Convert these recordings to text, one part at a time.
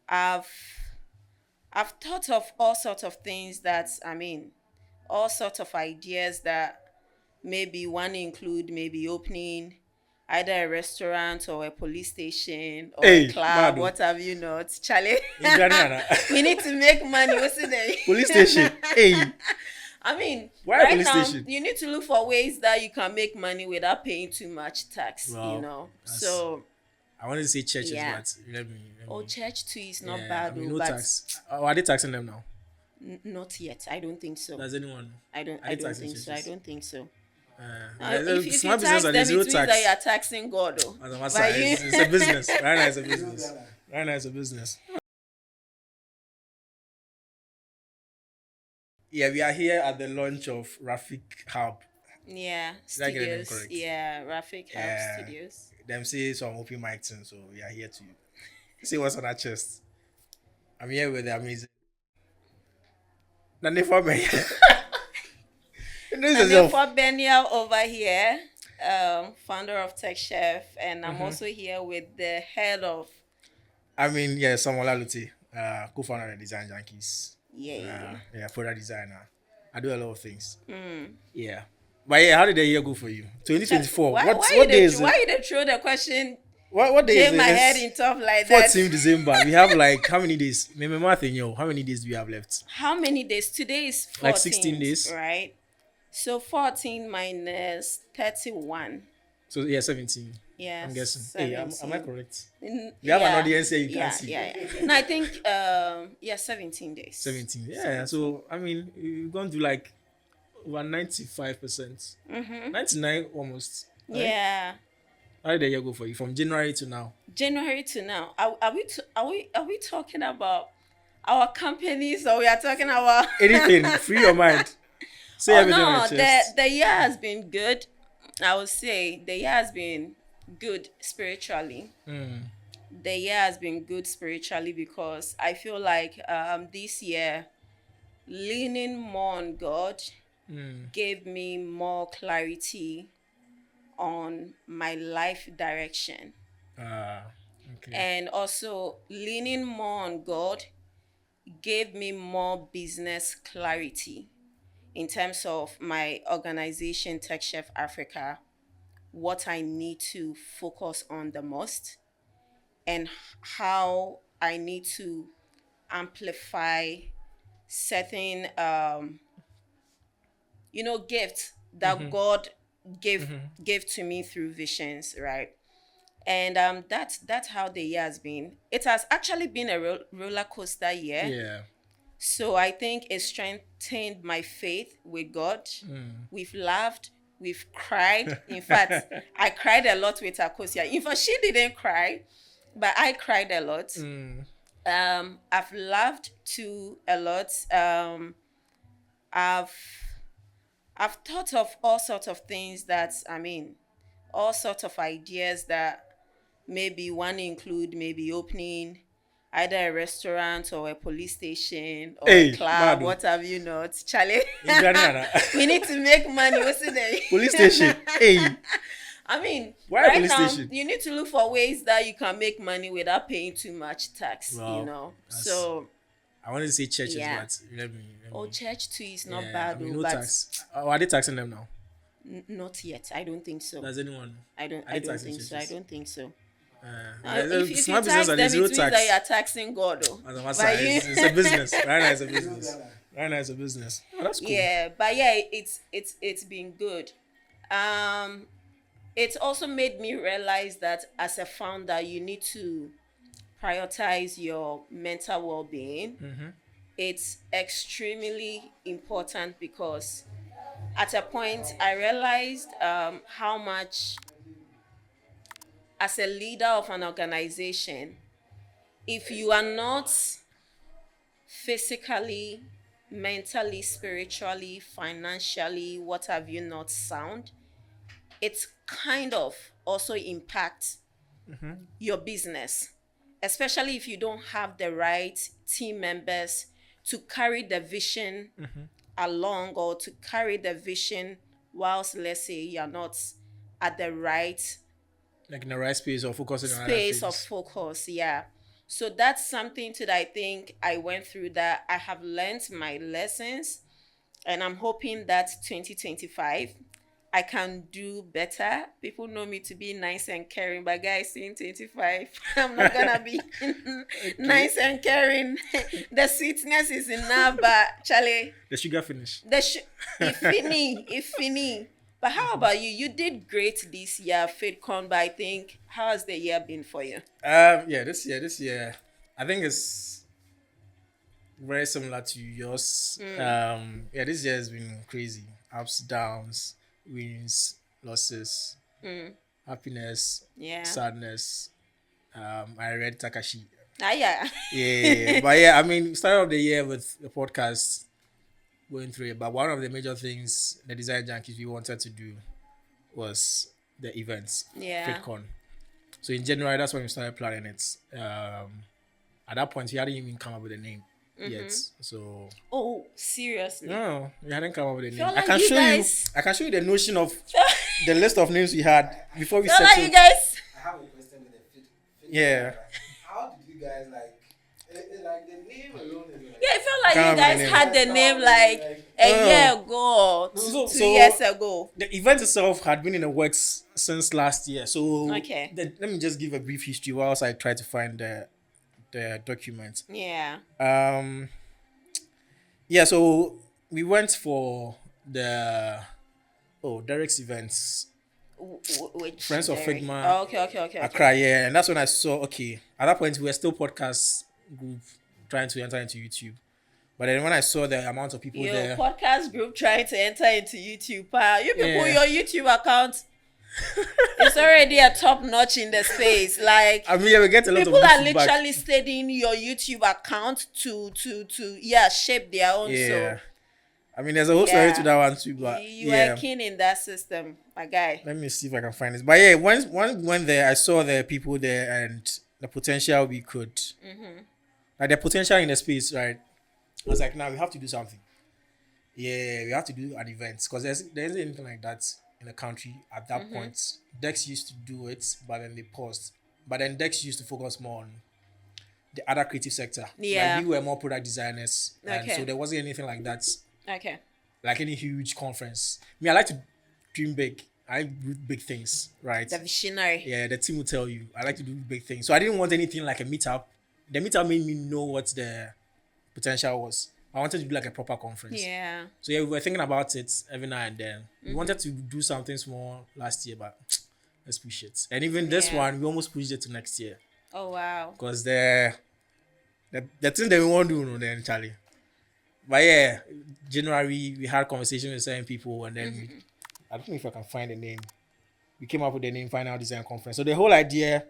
I've I've thought of all sorts of things that all sorts of ideas that maybe one include maybe opening either a restaurant or a police station or a Hey, club, Mado. what have you not, Charlie. Ghana. We need to make money, what's it? Police station. Hey, why a Right police now, station? you need to look for ways that you can make money without paying too much tax, Well, that's, So, I wanted to say churches, yeah. but let Oh, me. church too is not Yeah, I bad, mean, though, no but tax. Are they taxing them now? not yet. I don't think so. Does anyone? Are I they don't taxing think so. I churches? don't think so. If you Small business tax are them, zero it means that you tax. are taxing God, though. As a matter, But you, it's a business. Right now, it's a business. Right now, it's a business. Yeah, we are here at the launch of Rafik Hub. yeah, Did I get the name studios. correct? Yeah, Rafik Hub Yeah. Studios. Them say some open mics, and so we are here to see what's on our chest. I'm here with the amazing. Nane for me. Introduce And then yourself. for Benial over here, founder of Tech Chef, and I'm also here with the head of I mean, yeah, Samuel Aluti, co-founder of Design Junkies. yeah. Yeah, product designer. I do a lot of things. Mm. Yeah. But yeah, how did the year go for you? 2024. What day is Why it? you dey throw the question? What day is Jam it? my head It's in top like that. 14th December. We have like how many days? Maybe math in you. How many days do we have left? How many days? Today is 14, Like 16 days. right? So 14 minus 31. So yeah, 17. Yeah, I'm guessing. Hey, am I 17. correct? Mm, We have an yeah, audience here you yeah, can't see. yeah, yeah. No, I think 17 days. 17. Yeah. So I mean, you've gone to like over 95%. 99 almost. Right? Yeah. How did the year go for you from January to now? January to now. Are we talking about our companies or we are talking about Anything, free your mind. Say Oh everything on your no, chest. the year has been good. I would say the year has been good spiritually. The year has been good spiritually because I feel like this year leaning more on God gave me more clarity on my life direction. Ah, okay. And also leaning more on God gave me more business clarity in terms of my organization, Tech Chef Africa, what I need to focus on the most, and how I need to amplify certain, gifts that God gave to me through visions, right? And that's how the year has been. It has actually been a roller coaster year. Yeah. So I think it strengthened my faith with God. We've laughed, we've cried. In fact, I cried a lot with Akosia. In fact, she didn't cry, but I cried a lot. I've laughed too a lot. I've I've thought of all sorts of things that all sorts of ideas that maybe one include maybe opening either a restaurant or a police station or a Hey, club, Mado. what have you not, Charlie. Ghana. We need to make money. What's it? Police station. Hey, why a Right police now, station? you need to look for ways that you can make money without paying too much tax. Well, So I wanted to say churches, Yeah. but let me. oh, church too is not Yeah, bad, I mean, though, no but tax. Are they taxing them now? not yet. I don't think so. Does anyone? I don't. Are I they don't taxing think so. I churches? don't think so. If Small you business tax are them, zero it means that tax. you are taxing God, though. As a matter, But you- it's a business. Right now, it's a business. Right now, it's a business. Oh, that's cool. Yeah, but yeah, it's been good. It's also made me realize that as a founder, you need to prioritize your mental well-being. It's extremely important because at a point I realized how much, as a leader of an organization, if you are not physically, mentally, spiritually, financially, what have you not sound, it's kind of also impacts your business, especially if you don't have the right team members to carry the vision along or to carry the vision whilst, let's say, you're not at the right Like in the right space or focusing on other space of things. focus. Yeah. So that's something that I think I went through that I have learned my lessons, and I'm hoping that 2025 I can do better. People know me to be nice and caring, but guys, in 25, I'm not gonna be Okay. nice and caring. The sweetness is enough, but Charlie, The sugar finish. if fini. But how about you? You did great this year, FitCon, but I think how has the year been for you? Yeah, this year, I think it's very similar to yours. Yeah, this year has been crazy. Ups, downs, wins, losses, Mm, happiness, yeah. sadness. I read Takashi. Ah, yeah. Yeah, but yeah, I mean, started off the year with the podcast, going through it. But one of the major things the design junkies we wanted to do was the events, Yeah. FitCon. So in January, that's when we started planning it. At that point, we hadn't even come up with a name yet. So Oh, seriously? no, we hadn't come up with a name. Feel like you guys. I can show you the notion of the list of names we had before we Feel like you settled. guys. I have a question with the fit. Yeah. How did you guys like the name alone is like Yeah, I feel like Can't you have a guys name. had the name like a No. year ago, or two years ago. The event itself had been in the works since last year. So Okay. let me just give a brief history whilst I try to find the document. Yeah. Yeah, so we went for the Derek's events, Which Friends of Derek? Figma, Oh, okay. Accra, yeah, and that's when I saw at that point we were still podcast group trying to enter into YouTube. But then when I saw the amount of people Your there, podcast group trying to enter into YouTube. You people, Yeah. your YouTube account is already a top notch in the space. Like I mean, yeah, we get a lot people of are good feedback. literally studying your YouTube account to shape their own. Yeah. So I mean, there's a whole story Yeah. to that one too, but you yeah. are keen in that system, my guy. Let me see if I can find this. But yeah, when we went there, I saw the people there and the potential we could, like the potential in the space, right? I was like, now we have to do something. Yeah, we have to do an event because there isn't anything like that in the country at that point. Dex used to do it, but then they paused. But then Dex used to focus more on the other creative sector. Yeah. Like we were more product designers, and Okay. so there wasn't anything like that, Okay. like any huge conference. Me, I like to dream big. I do big things, right? The visionary. Yeah, the team will tell you. I like to do big things. So I didn't want anything like a meetup. The meetup made me know what the potential was. I wanted to do like a proper conference. Yeah. So yeah, we were thinking about it every now and then. We wanted to do something small last year, but let's push it. And even this Yeah. one, we almost pushed it to next year. Oh wow. Because the thing that we want to do, no, then Charlie. But yeah, January we had conversation with certain people, and then I don't know if I can find the name. We came up with the name Final Design Conference. So the whole idea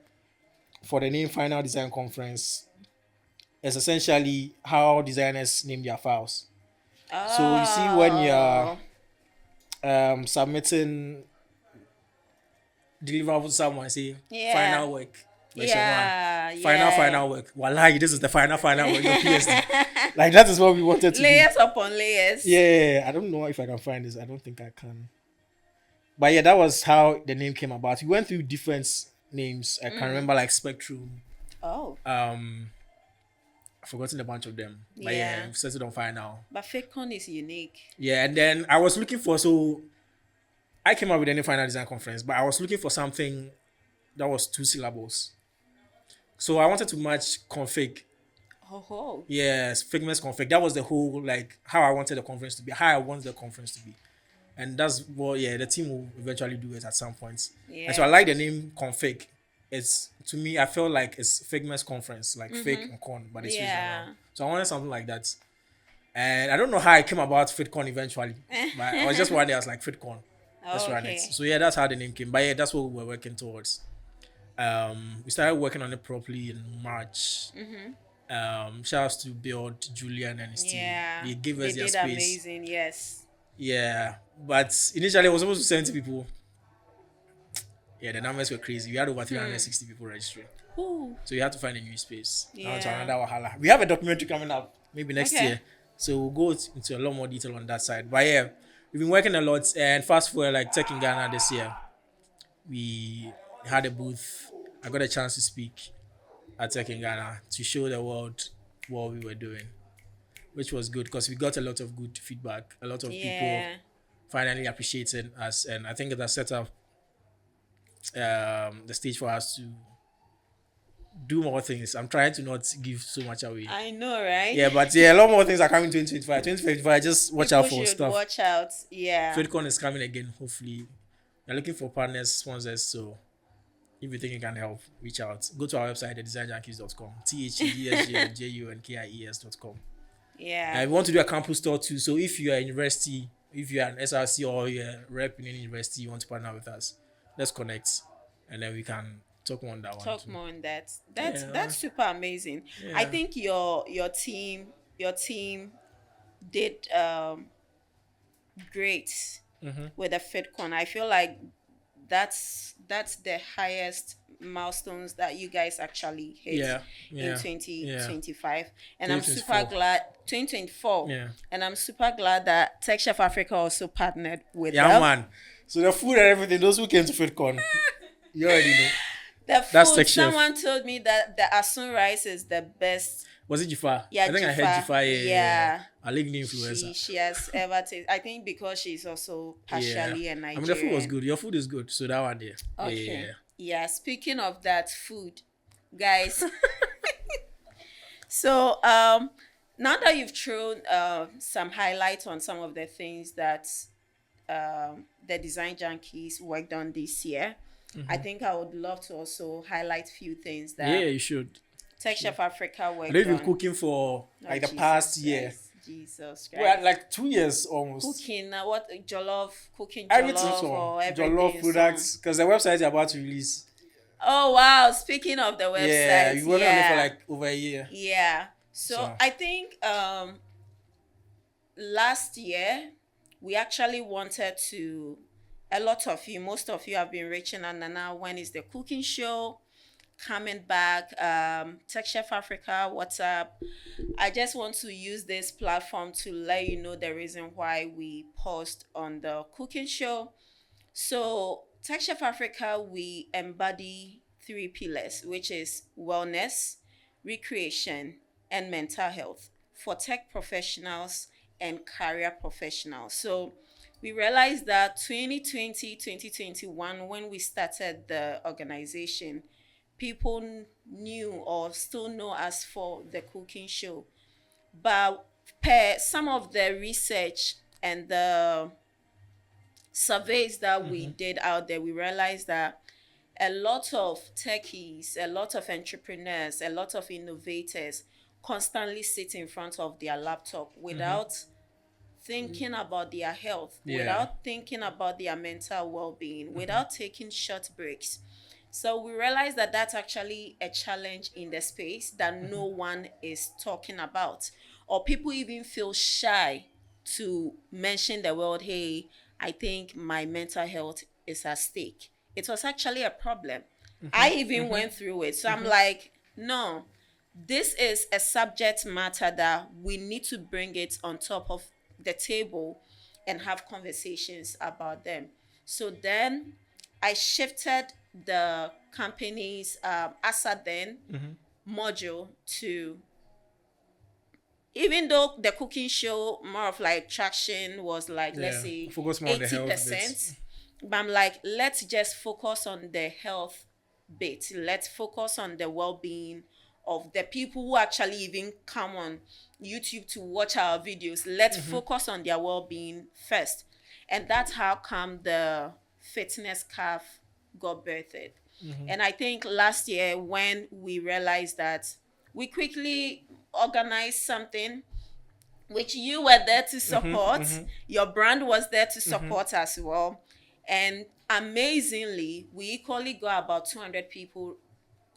for the name Final Design Conference is essentially how designers name their files. Oh. So you see when you're submitting deliverable to someone, say Yeah. final work. version Yeah. one. Yeah. Final work. Wallahi, this is the final work. Your PSD. Like that is what we wanted to do. Layers upon layers. Yeah, I don't know if I can find this. I don't think I can. But yeah, that was how the name came about. We went through different names. I can remember like Spectrum. Oh. I've forgotten a bunch of them. But yeah, Yeah. we've settled on Final. But FakeCon is unique. Yeah, and then I was looking for, so I came up with any Final Design Conference, but I was looking for something that was 2 syllables. So I wanted to match config. Oh. Yes, Figment's config. That was the whole, like, how I wanted the conference to be, how I want the conference to be. And that's what, yeah, the team will eventually do it at some point. Yeah. And so I like the name config. It's, to me, I feel like it's Figment's conference, like fake and con, but it's switched Yeah. around. So I wanted something like that. And I don't know how I came about FitCon eventually, but I was just one day, I was like, FitCon, let's run it. Okay. So yeah, that's how the name came. But yeah, that's what we were working towards. We started working on it properly in March. Shout outs to Build, Julian and his team. Yeah. They gave They us their did space. amazing. Yes. Yeah, but initially it was supposed to 70 people. Yeah, the numbers were crazy. We had over 360 people registering. Ooh. So you had to find a new space. Now to Yeah. another wahala. We have a documentary coming up maybe next Okay. year. So we'll go into a lot more detail on that side. But yeah, we've been working a lot, and fast forward like Tech in Ghana this year. We had a booth. I got a chance to speak. at Tech in Ghana to show the world what we were doing, which was good because we got a lot of good feedback. A lot of people Yeah. finally appreciating us, and I think that set up the stage for us to do more things. I'm trying to not give so much away. I know, right? Yeah, but yeah, a lot more things are coming 2025. 2025, just watch out People for should stuff. watch out. Yeah. FedCon is coming again, hopefully. We're looking for partners, sponsors, so if you think you can help, reach out. Go to our website, thedsgnjunkies.com. thedsgnjunkies.com. Yeah. And we want to do a campus tour too. So if you are a university, if you are an SRC or you're a rep in any university, you want to partner with us, let's connect, and then we can talk more on that one. Talk Too. more on that. That's Yeah. that's super amazing. I Yeah. think your team did great with the FitCon. I feel like that's the highest milestones that you guys actually hit Yeah. in Yeah. 2025, and I'm super 2024. glad 2024. Yeah. And I'm super glad that Tech Chef Africa also partnered with Yeah, them. man. So the food and everything, those who came to FitCon, you already know. The That's food, Tech Chef. someone told me that the asun rice is the best. Was it Jafar? Yeah, I think I heard Jafar. Jafar. Yeah. A LinkedIn influencer. She has ever tasted. I think because she's also partially a I mean, Nigerian. the food was good. Your food is good. So that one there. Okay. Yeah. Yeah. Speaking of that food, guys. So now that you've thrown some highlights on some of the things that the Design Junkies worked on this year, I think I would love to also highlight few things that Yeah, you should. Tech Chef Africa worked I know you've been on. cooking for Oh, like the Jesus past year. Christ. Jesus Christ. Well, like 2 years almost. Cooking, what jollof, cooking Everything jollof so or everything. Jollof products because the website is about to release. Oh wow! Speaking of the website, Yeah, you worked on it for like over a year. yeah. So So- I think last year we actually wanted to. A lot of you, most of you have been reaching out, and now when is the cooking show coming back? Tech Chef Africa, what's up? I just want to use this platform to let you know the reason why we paused on the cooking show. So, Tech Chef Africa, we embody 3 pillars, which is wellness, recreation, and mental health for tech professionals and career professionals. So, we realized that 2020, 2021, when we started the organization, people knew or still know us for the cooking show. But per some of the research and the surveys that we did out there, we realized that a lot of techies, a lot of entrepreneurs, a lot of innovators constantly sit in front of their laptop without thinking about their health, Yeah. without thinking about their mental well-being, without taking short breaks. So we realized that that's actually a challenge in the space that no one is talking about, or people even feel shy to mention the word, hey, I think my mental health is at stake. It was actually a problem. I even went through it. So I'm like, no, this is a subject matter that we need to bring it on top of the table and have conversations about them. So then I shifted the company's ASA then module to, even though the cooking show more of like traction was like, let's Yeah, say focus more on the health 80%, but I'm like, let's just focus on the health bit. Let's focus on the well-being of the people who actually even come on YouTube to watch our videos. Let's focus on their well-being first. And that's how come the fitness calf got birthed. And I think last year when we realized that, we quickly organized something which you were there to support. Your brand was there to support as well. And amazingly, we equally got about 200 people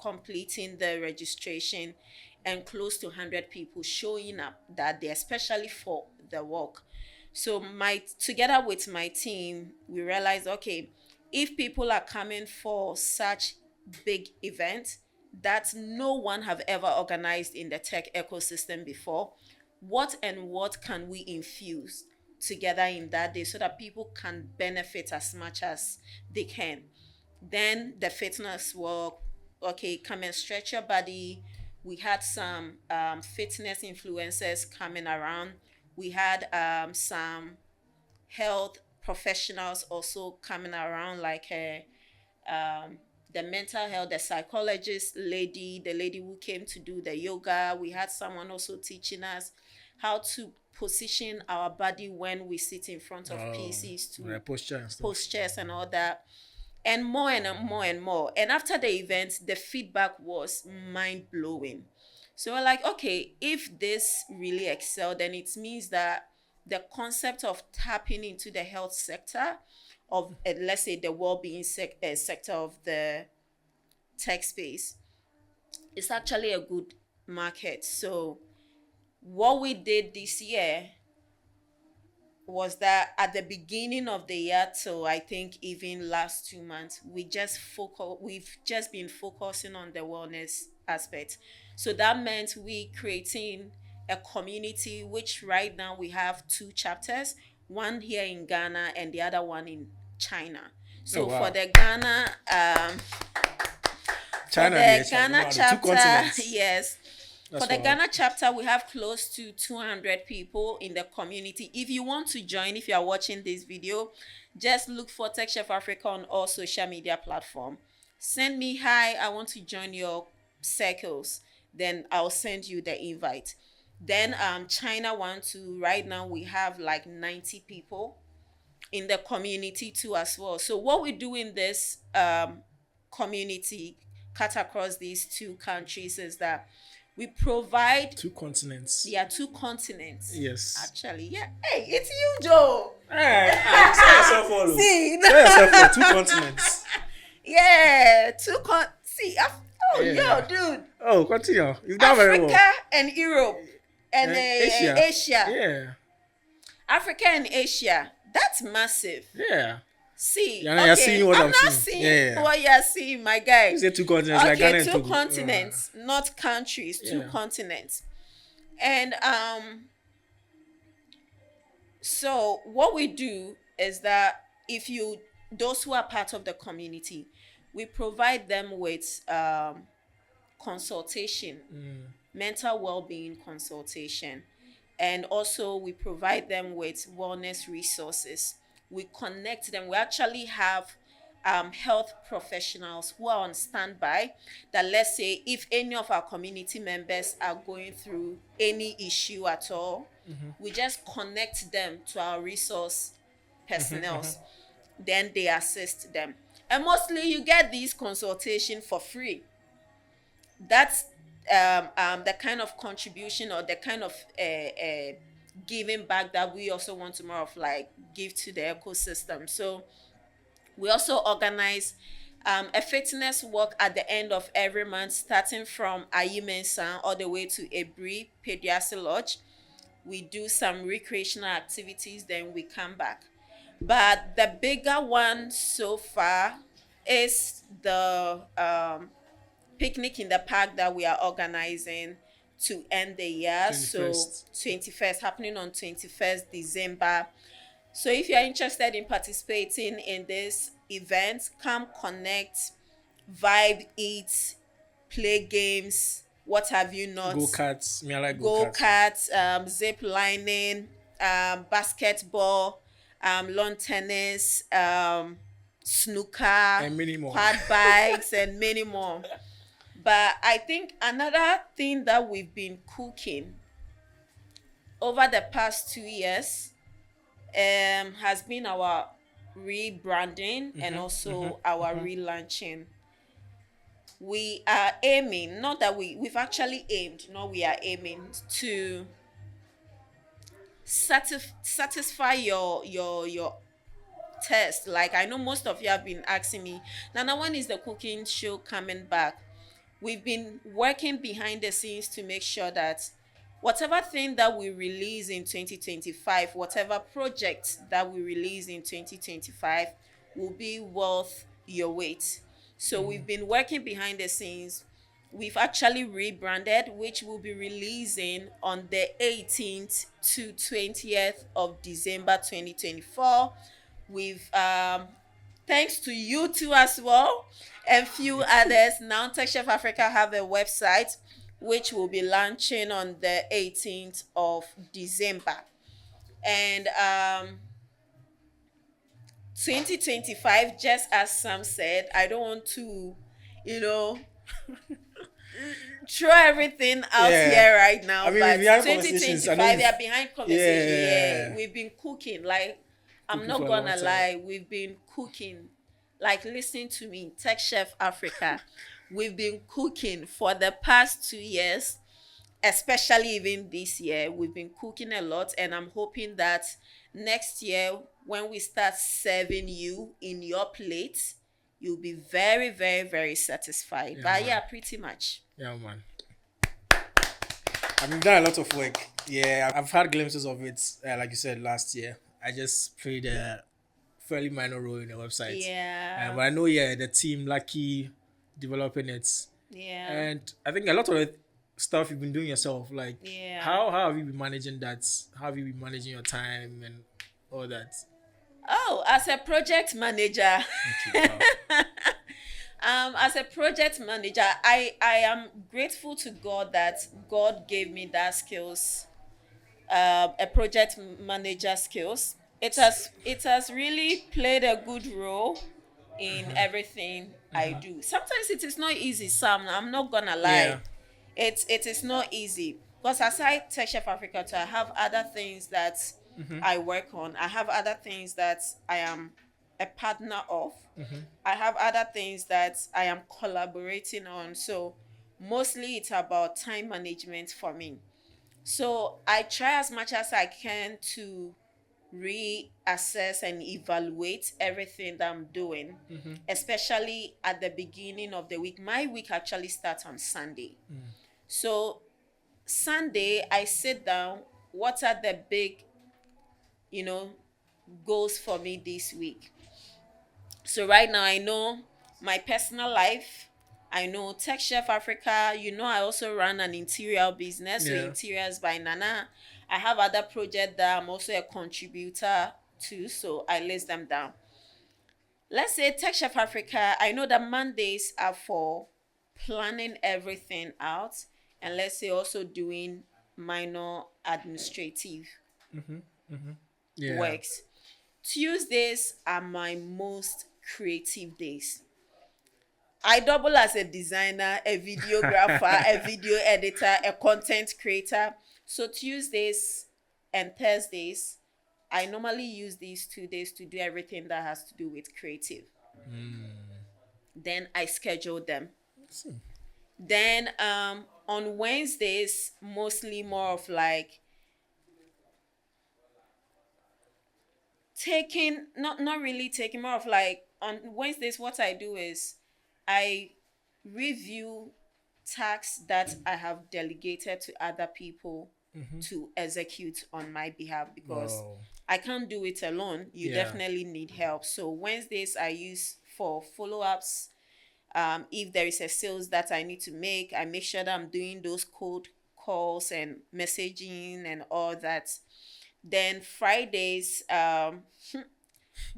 completing the registration and close to 100 people showing up that day, especially for the work. So together with my team, we realized, okay, if people are coming for such big event that no one have ever organized in the tech ecosystem before, what can we infuse together in that day so that people can benefit as much as they can? Then the fitness work okay, come and stretch your body. We had some fitness influencers coming around. We had some health professionals also coming around, like um, the mental health, the psychologist lady, the lady who came to do the yoga. We had someone also teaching us how to position our body when we sit in front of Oh, PCs to like posture and stuff. postures and all that, and more and more and more. And after the event, the feedback was mind blowing. So we're like, okay, if this really excelled, then it means that the concept of tapping into the health sector of, let's say, the well-being sector of the tech space is actually a good market. So what we did this year was that at the beginning of the year, so I think even last 2 months, we've just been focusing on the wellness aspect. So that meant we creating a community, which right now we have two chapters, one here in Ghana and the other one in China. Oh So for wow. the Ghana for China and the China. Ghana Wow, the two chapter, continents. yes. That's For the wild. Ghana chapter, we have close to 200 people in the community. If you want to join, if you are watching this video, just look for Tech Chef Africa on all social media platforms. Send me hi, I want to join your circles. Then I'll send you the invite. Then China one too. Right now we have like 90 people in the community too as well. So what we do in this community cut across these two countries is that we provide, Two continents. yeah, two continents. Yes. Actually, yeah. Hey, it's you, Joe. Hey, say yourself all. See, Say yourself all. Two continents. yeah, see, Yeah. yo, dude. Oh, continue. You've done very Africa well. and Europe and Asia. Asia. Yeah. Africa and Asia. That's massive. Yeah. See, Yeah, you're seeing what I'm I'm not seeing. seeing Yeah. what you're seeing, my guy. You say two continents like Ghana Okay, and two Togo. continents, not countries, two Yeah. continents. And so what we do is that if you those who are part of the community, we provide them with consultation, mental well-being consultation, and also we provide them with wellness resources. We connect them. We actually have health professionals who are on standby, that let's say if any of our community members are going through any issue at all, we just connect them to our resource personnel. Then they assist them, and mostly you get these consultation for free. That's the kind of contribution or the kind of giving back that we also want to more of like give to the ecosystem. So we also organize a fitness walk at the end of every month, starting from Ayimensan all the way to Ebri Pediasi Lodge. We do some recreational activities, then we come back. But the bigger one so far is the picnic in the park that we are organizing to end the year. So 21st. 21st, happening on 21st December. So if you're interested in participating in this event, come connect, vibe, eat, play games, what have you not. Go karts. Me, I like Go go karts. karts, zip lining, basketball, lawn tennis, snooker, And many more. quad bikes, and many more. But I think another thing that we've been cooking over the past 2 years has been our rebranding and also our relaunching. We are aiming, not that we've actually aimed, no, we are aiming to satisfy your test. Like, I know most of you have been asking me, Nana, when is the cooking show coming back? We've been working behind the scenes to make sure that whatever thing that we release in 2025, whatever project that we release in 2025 will be worth your weight. So we've been working behind the scenes. We've actually rebranded, which will be releasing on the 18th to 20th of December 2024. We've thanks to you too as well, and few others. Now Tech Chef Africa have a website which will be launching on the 18th of December. And 2025, just as Sam said, I don't want to, you know, throw everything out Yeah. here right now, I mean, but we had conversations. I know 2025, we've, they are behind conversation. Yeah, yeah, we've been cooking. Like, I'm cooking for not a long gonna time. lie, we've been cooking. Like, listen to me, Tech Chef Africa. We've been cooking for the past 2 years, especially even this year. We've been cooking a lot, and I'm hoping that next year, when we start serving you in your plate, you'll be very, very, very satisfied. Yeah, But man. yeah, pretty much. Yeah, man. I mean, we've done a lot of work. Yeah, I've had glimpses of it, like you said, last year. I just played a fairly minor role in the website. Yeah. But I know, yeah, the team, Lucky, developing it. Yeah. And I think a lot of the stuff you've been doing yourself, like, Yeah. how have you been managing that? How have you been managing your time and all that? Oh, as a project manager. Okay, wow. As a project manager, I am grateful to God that God gave me that skills, a project manager skills. It has really played a good role in everything I do. Sometimes it is not easy, Sam. I'm not gonna Yeah. lie. It is not easy because aside Tech Chef Africa, too, I have other things that I work on. I have other things that I am a partner of. I have other things that I am collaborating on. So mostly it's about time management for me. So I try as much as I can to reassess and evaluate everything that I'm doing, especially at the beginning of the week. My week actually starts on Sunday. So Sunday, I sit down. What are the big, you know, goals for me this week? So right now, I know my personal life. I know Tech Chef Africa. I also run an interior business, so Yeah. interiors by Nana. I have other projects that I'm also a contributor to, so I list them down. Let's say Tech Chef Africa. I know that Mondays are for planning everything out, and let's say also doing minor administrative Yeah. works. Tuesdays are my most creative days. I double as a designer, a videographer, a video editor, a content creator. So Tuesdays and Thursdays, I normally use these 2 days to do everything that has to do with creative. Then I schedule them. Then on Wednesdays, mostly more of like taking, not really taking, more of like on Wednesdays what I do is I review tasks that I have delegated to other people to execute on my behalf, because Wow. I can't do it alone. You Yeah. definitely need help. So Wednesdays I use for follow-ups. If there is a sales that I need to make, I make sure that I'm doing those cold calls and messaging and all that. Then Fridays,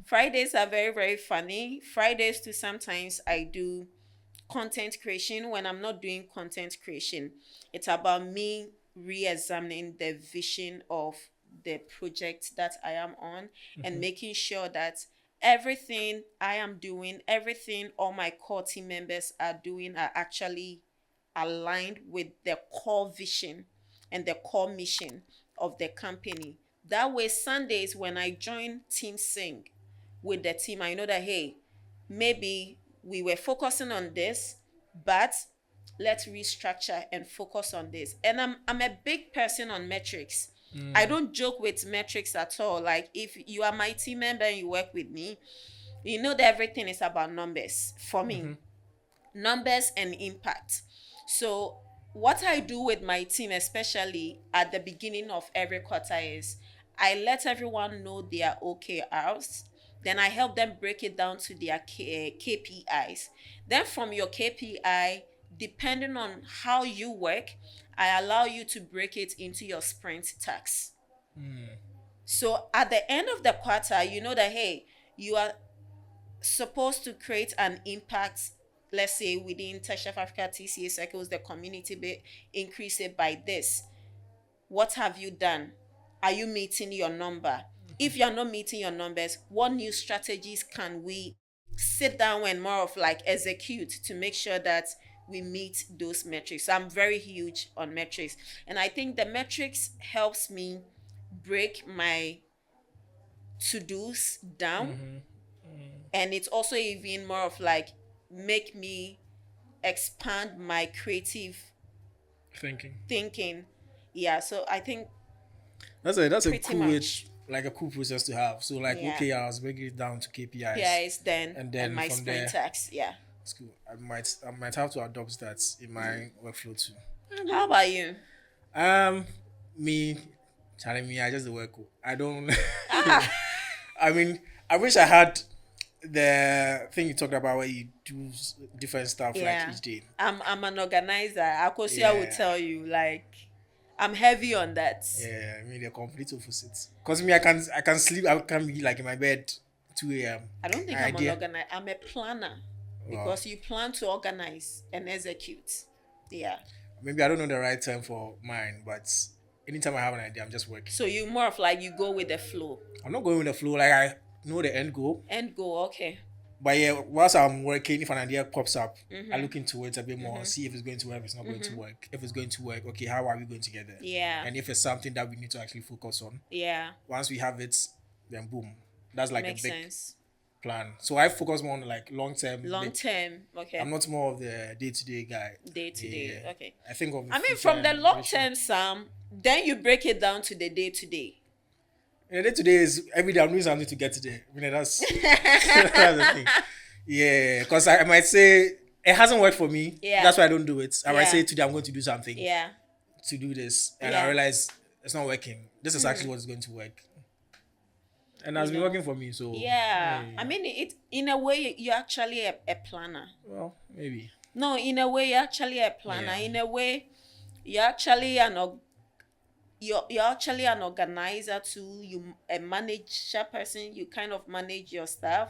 Fridays are very, very funny. Fridays too, sometimes I do content creation. When I'm not doing content creation, it's about me re-examining the vision of the project that I am on, and making sure that everything I am doing, everything all my core team members are doing, are actually aligned with the core vision and the core mission of the company. That way, Sundays when I join Team Sing with the team, I know that, hey, maybe we were focusing on this, but let's restructure and focus on this. And I'm a big person on metrics. I don't joke with metrics at all. Like, if you are my team member and you work with me, you know that everything is about numbers for me. Numbers and impact. So what I do with my team, especially at the beginning of every quarter, is I let everyone know their OKRs. Then I help them break it down to their KPIs. Then from your KPI, depending on how you work, I allow you to break it into your sprint tasks. So at the end of the quarter, you know that, hey, you are supposed to create an impact, let's say within Chef Africa TCA circles, the community bit, increase it by this. What have you done? Are you meeting your number? If you're not meeting your numbers, what new strategies can we sit down and more of like execute to make sure that we meet those metrics? I'm very huge on metrics. And I think the metrics helps me break my to-dos down. And it's also even more of like make me expand my creative thinking. Yeah, so I think That's a pretty cool way, much. like a cool process to have. So like Yeah. OKRs, break it down to KPIs. PIs then And then my from sprint there, tax. Yeah. it's cool. I might have to adopt that in my workflow too. How about you? Me, telling me I just work. I don't. Ah, I mean, I wish I had the thing you talked about where you do different stuff yeah. like each day. I'm an organizer. Akosia Yeah. will tell you like I'm heavy on that. Yeah, I mean they're complete opposites. Cause me, I can sleep. I can be like in my bed 2 a.m. I don't think I'm an organizer. I'm a planner because you plan to organize and execute. Yeah. Maybe I don't know the right term for mine, but anytime I have an idea, I'm just working. So you more of like you go with the flow. I'm not going with the flow. Like I know the end goal, End goal, okay. but yeah, whilst I'm working, if an idea pops up, I look into it a bit more, see if it's going to work, if it's not going to work. If it's going to work, okay, how are we going together? Yeah. And if it's something that we need to actually focus on, Yeah. once we have it, then boom, that's like Makes a big sense. plan. So I focus more on like long term. Long term, okay. I'm not more of the day-to-day guy. Day to day, Yeah. okay. I think of. I mean, future from the and long vision. term, Sam, then you break it down to the day to day. And the day-to-day is every day I'm doing something to get to there. I mean, that's that's the thing. Yeah, because I might say it hasn't worked for me. Yeah. That's why I don't do it. I might Yeah. say today I'm going to do something Yeah. to do this, and Yeah. I realize it's not working. This is actually what's going to work, and has been working for me. So Yeah. I mean, it in a way, you're actually a planner. well, maybe. No, in a way, you're actually a planner. Yeah. In a way, you're actually you're actually an organizer too. You a manager person. You kind of manage your stuff.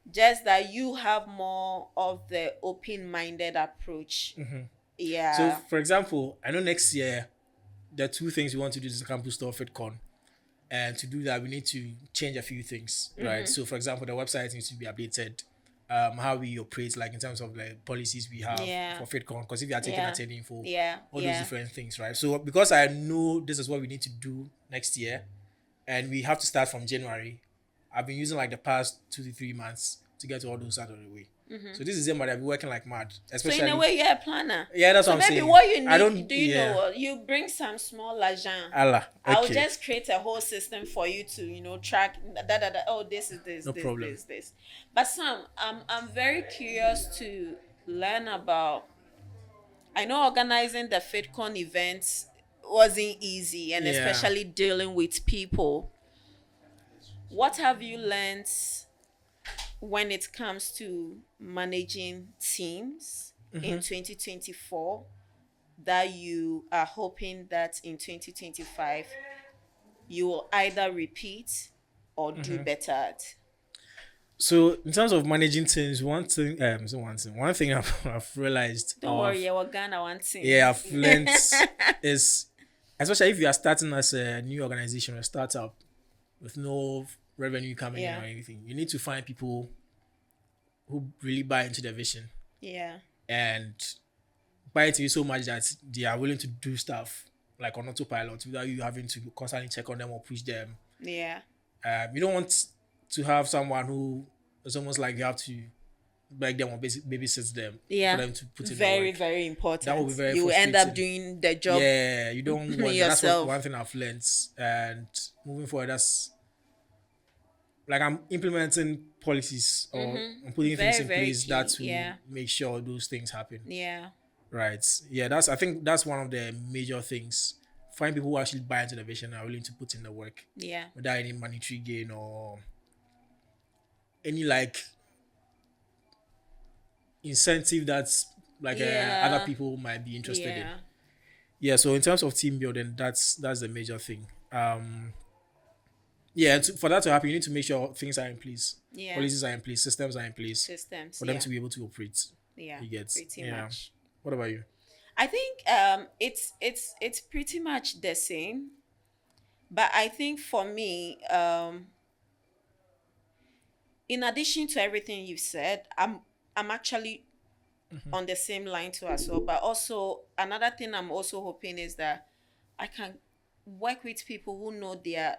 Just that you have more of the open-minded approach. Yeah. So, for example, I know next year there are two things we want to do to campus store FitCon. And to do that, we need to change a few things, right? So, for example, the website needs to be updated. How we operate, like in terms of the policies we have Yeah. for FitCon, because if you are taking Yeah. attending for Yeah. all Yeah. those different things, right? So, because I know this is what we need to do next year, and we have to start from January, I've been using like the past 2 to 3 months to get all those out of the way. So this is it, but I've been working like mad, So especially. in a way, you're a planner. Yeah, that's So what I'm maybe saying. what you need, I don't. do you yeah. know what? You bring some small agent. Allah. I'll Okay. just create a whole system for you to, track oh, this is this, No this, problem. this. But Sam, I'm very curious to learn about. I know organizing the FitCon events wasn't easy, and Yeah. especially dealing with people. What have you learned when it comes to managing teams in 2024 that you are hoping that in 2025 you will either repeat or do better at? So in terms of managing teams, one thing I've realized. Don't worry, you're Ghana one thing. Yeah, I've learned is, especially if you are starting as a new organization or a startup with no revenue coming in Yeah. or anything, you need to find people who really buy into the vision Yeah. and buy into you so much that they are willing to do stuff like on autopilot without you having to constantly check on them or push them. Yeah. You don't want to have someone who is almost like you have to beg them or babysit them Yeah. for them to put in the Very, work. very important. That will be very You end up frustrating. doing the job. Yeah, you don't want that's yourself. one thing I've learned. And moving forward, that's like I'm implementing policies or I'm putting things Very, in very place key, that will yeah. make sure those things happen. Yeah. Right. Yeah, I think that's one of the major things. Find people who actually buy into the vision and are willing to put in the work Yeah. without any monetary gain or any like incentive that's like Yeah. other people might be interested in. Yeah. Yeah, so in terms of team building, that's the major thing. Yeah, and for that to happen, you need to make sure things are in place, Yeah. policies are in place, systems are in place Systems. for them Yeah. to be able to operate. Yeah. You get, Pretty yeah. much. What about you? I think it's pretty much the same. But I think for me, in addition to everything you've said, I'm actually on the same line too as well. But also another thing I'm also hoping is that I can work with people who know their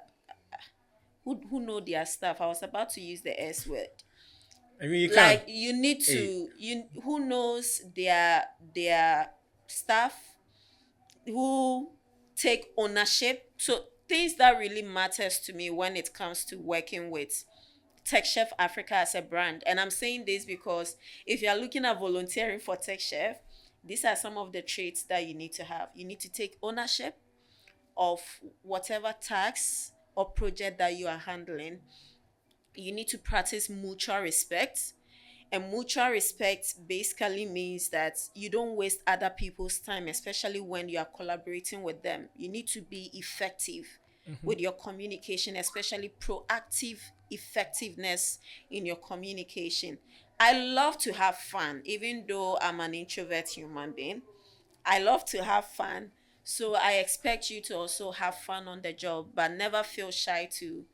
stuff. I was about to use the S word. I mean, you can. Like you need Hey, to you who knows their stuff, who take ownership. So things that really matters to me when it comes to working with Tech Chef Africa as a brand. And I'm saying this because if you're looking at volunteering for Tech Chef, these are some of the traits that you need to have. You need to take ownership of whatever task or project that you are handling. You need to practice mutual respect. And mutual respect basically means that you don't waste other people's time, especially when you are collaborating with them. You need to be effective with your communication, especially proactive effectiveness in your communication. I love to have fun, even though I'm an introvert human being. I love to have fun. So I expect you to also have fun on the job, but never feel shy to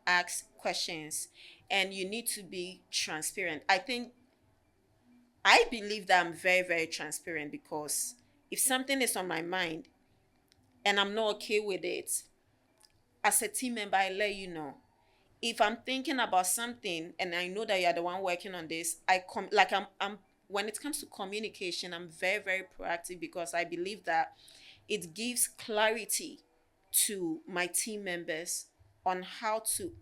ask questions. And you need to be transparent. I believe that I'm very, very transparent because if something is on my mind and I'm not okay with it, as a team member, I let you know. If I'm thinking about something and I know that you're the one working on this, I'm when it comes to communication, I'm very, very proactive because I believe that it gives clarity to my team members on how to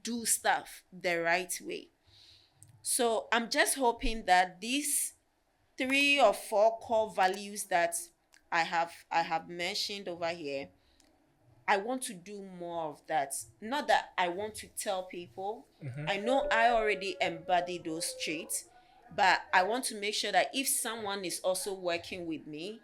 do stuff the right way. So I'm just hoping that these 3 or 4 core values that I have mentioned over here, I want to do more of that. Not that I want to tell people. I know I already embody those traits, but I want to make sure that if someone is also working with me,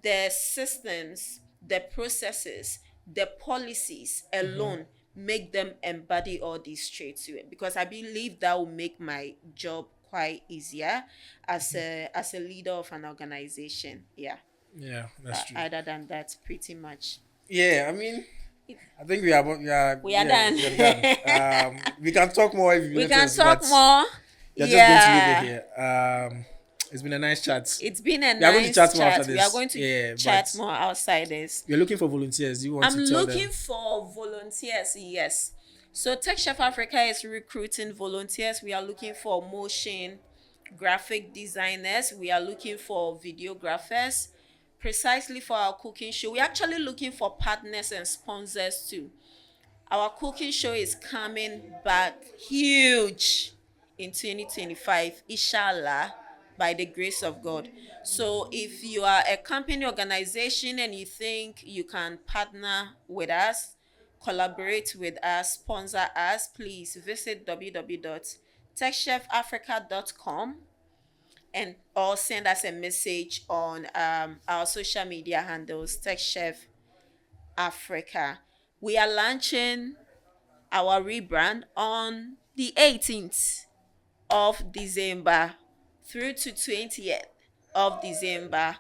the systems, the processes, the policies alone make them embody all these traits to it, because I believe that will make my job quite easier as a leader of an organization. Yeah. yeah, that's But true. other than that, pretty much Yeah, I mean, I think we are yeah, done. we're done. We can talk more if you We can notice, talk but more. we are just going to leave it Yeah. here. It's been a nice chat. It's been a We are going to nice chat more after chat. We are this. going to Yeah, but chat more outside this. we're looking for volunteers. Do you want I'm to tell them? looking for volunteers, yes. So Tech Chef Africa is recruiting volunteers. We are looking for motion graphic designers. We are looking for videographers precisely for our cooking show. We're actually looking for partners and sponsors too. Our cooking show is coming back huge in 2025, inshallah, by the grace of God. So if you are a company organization and you think you can partner with us, collaborate with us, sponsor us, please visit www.techchefafrica.com and or send us a message on our social media handles, Tech Chef Africa. We are launching our rebrand on the 18th of December through to 20th of December.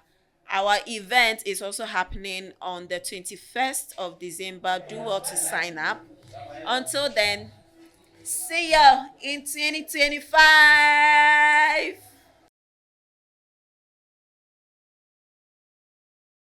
Our event is also happening on the 21st of December. Do well to sign up. Until then, see ya in 2025.